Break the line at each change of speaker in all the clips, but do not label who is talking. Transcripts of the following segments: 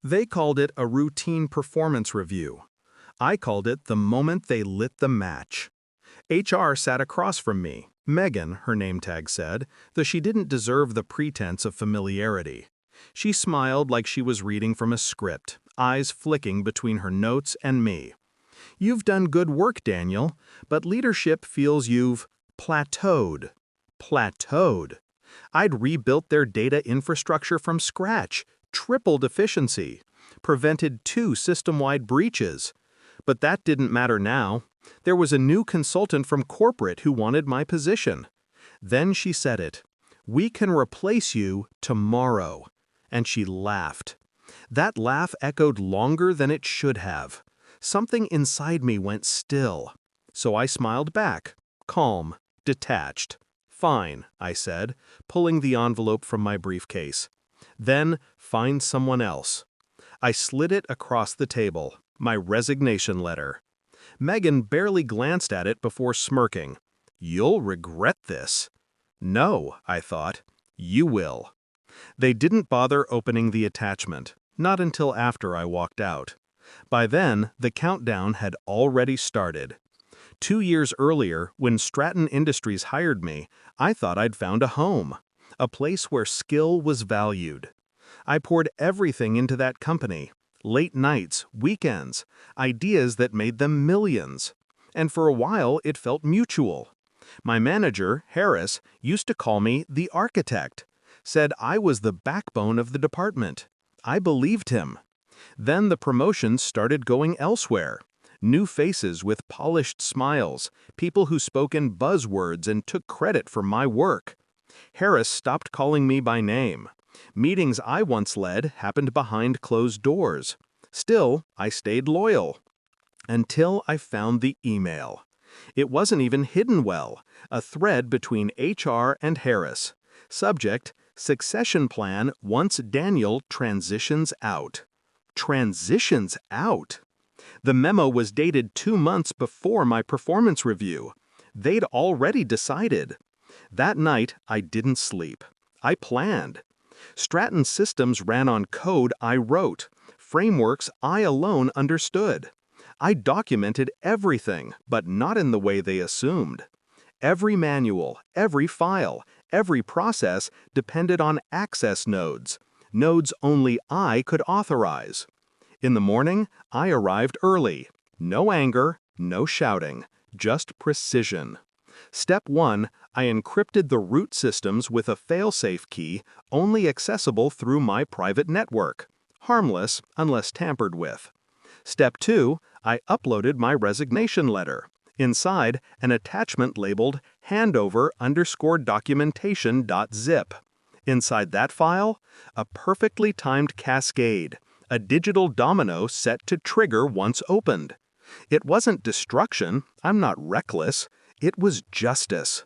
They called it a routine performance review. I called it the moment they lit the match. HR sat across from me. Megan, her name tag said, though she didn't deserve the pretense of familiarity. She smiled like she was reading from a script, eyes flicking between her notes and me. "You've done good work, Daniel, but leadership feels you've plateaued." Plateaued. I'd rebuilt their data infrastructure from scratch, tripled efficiency, prevented 2 system-wide breaches. But that didn't matter now. There was a new consultant from corporate who wanted my position. Then she said it. "We can replace you tomorrow." And she laughed. That laugh echoed longer than it should have. Something inside me went still. So I smiled back, calm, detached. "Fine," I said, pulling the envelope from my briefcase. "Then find someone else." I slid it across the table, my resignation letter. Megan barely glanced at it before smirking. "You'll regret this." "No," I thought. "You will." They didn't bother opening the attachment, not until after I walked out. By then, the countdown had already started. 2 years earlier, when Stratton Industries hired me, I thought I'd found a home, a place where skill was valued. I poured everything into that company, late nights, weekends, ideas that made them millions. And for a while, it felt mutual. My manager, Harris, used to call me the architect, said I was the backbone of the department. I believed him. Then the promotions started going elsewhere. New faces with polished smiles, people who spoke in buzzwords and took credit for my work. Harris stopped calling me by name. Meetings I once led happened behind closed doors. Still, I stayed loyal. Until I found the email. It wasn't even hidden well, a thread between HR and Harris. Subject: Succession plan once Daniel transitions out. Transitions out? The memo was dated 2 months before my performance review. They'd already decided. That night, I didn't sleep. I planned. Stratton systems ran on code I wrote, frameworks I alone understood. I documented everything, but not in the way they assumed. Every manual, every file, every process depended on access nodes, nodes only I could authorize. In the morning, I arrived early. No anger, no shouting, just precision. Step 1, I encrypted the root systems with a failsafe key only accessible through my private network, harmless unless tampered with. Step 2, I uploaded my resignation letter. Inside, an attachment labeled handover_documentation.zip. Inside that file, a perfectly timed cascade, a digital domino set to trigger once opened. It wasn't destruction, I'm not reckless, it was justice.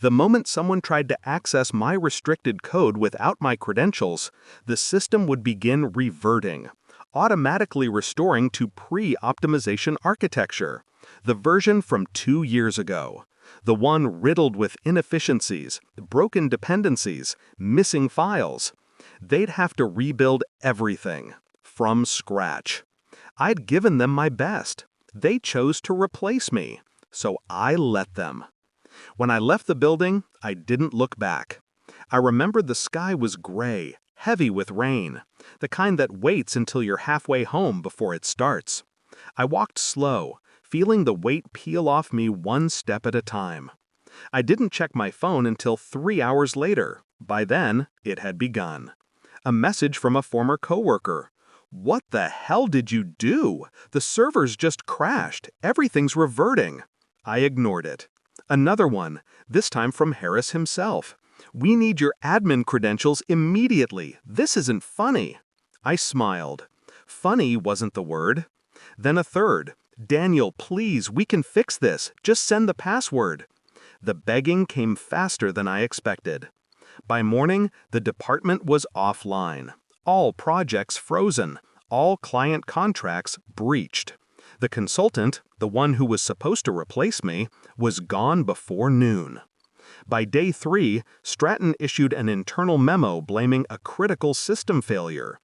The moment someone tried to access my restricted code without my credentials, the system would begin reverting, automatically restoring to pre-optimization architecture, the version from 2 years ago, the one riddled with inefficiencies, broken dependencies, missing files. They'd have to rebuild everything, from scratch. I'd given them my best. They chose to replace me, so I let them. When I left the building, I didn't look back. I remembered the sky was gray, heavy with rain, the kind that waits until you're halfway home before it starts. I walked slow, feeling the weight peel off me one step at a time. I didn't check my phone until 3 hours later. By then, it had begun. A message from a former coworker. "What the hell did you do? The servers just crashed. Everything's reverting." I ignored it. Another one, this time from Harris himself. "We need your admin credentials immediately. This isn't funny." I smiled. Funny wasn't the word. Then a third. "Daniel, please, we can fix this. Just send the password." The begging came faster than I expected. By morning, the department was offline. All projects frozen. All client contracts breached. The consultant, the one who was supposed to replace me, was gone before noon. By day 3, Stratton issued an internal memo blaming a critical system failure.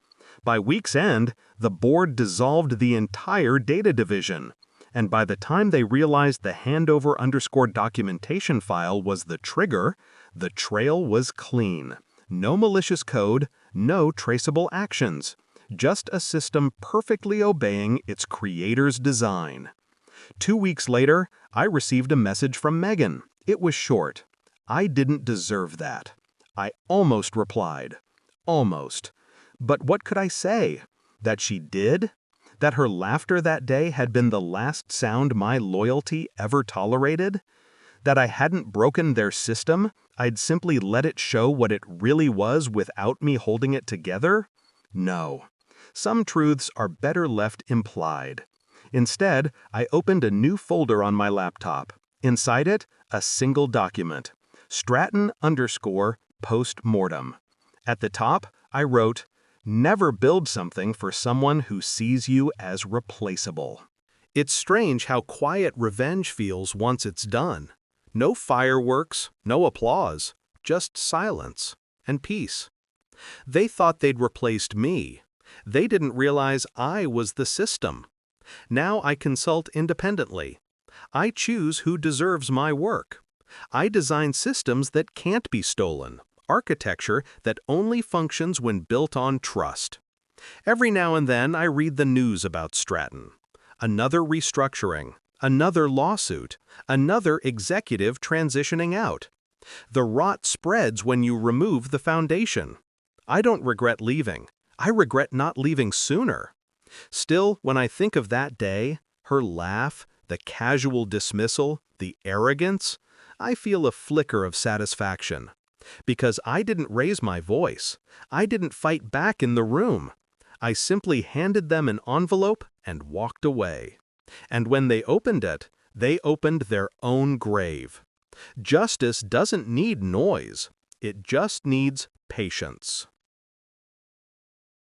By week's end, the board dissolved the entire data division. And by the time they realized the handover_documentation file was the trigger, the trail was clean. No malicious code, no traceable actions. Just a system perfectly obeying its creator's design. 2 weeks later, I received a message from Megan. It was short. I didn't deserve that. I almost replied. Almost. But what could I say? That she did? That her laughter that day had been the last sound my loyalty ever tolerated? That I hadn't broken their system, I'd simply let it show what it really was without me holding it together? No. Some truths are better left implied. Instead, I opened a new folder on my laptop. Inside it, a single document. Stratton_post-mortem. At the top, I wrote, "Never build something for someone who sees you as replaceable." It's strange how quiet revenge feels once it's done. No fireworks, no applause, just silence and peace. They thought they'd replaced me. They didn't realize I was the system. Now I consult independently. I choose who deserves my work. I design systems that can't be stolen, architecture that only functions when built on trust. Every now and then I read the news about Stratton. Another restructuring, another lawsuit, another executive transitioning out. The rot spreads when you remove the foundation. I don't regret leaving. I regret not leaving sooner. Still, when I think of that day, her laugh, the casual dismissal, the arrogance, I feel a flicker of satisfaction. Because I didn't raise my voice. I didn't fight back in the room. I simply handed them an envelope and walked away. And when they opened it, they opened their own grave. Justice doesn't need noise. It just needs patience.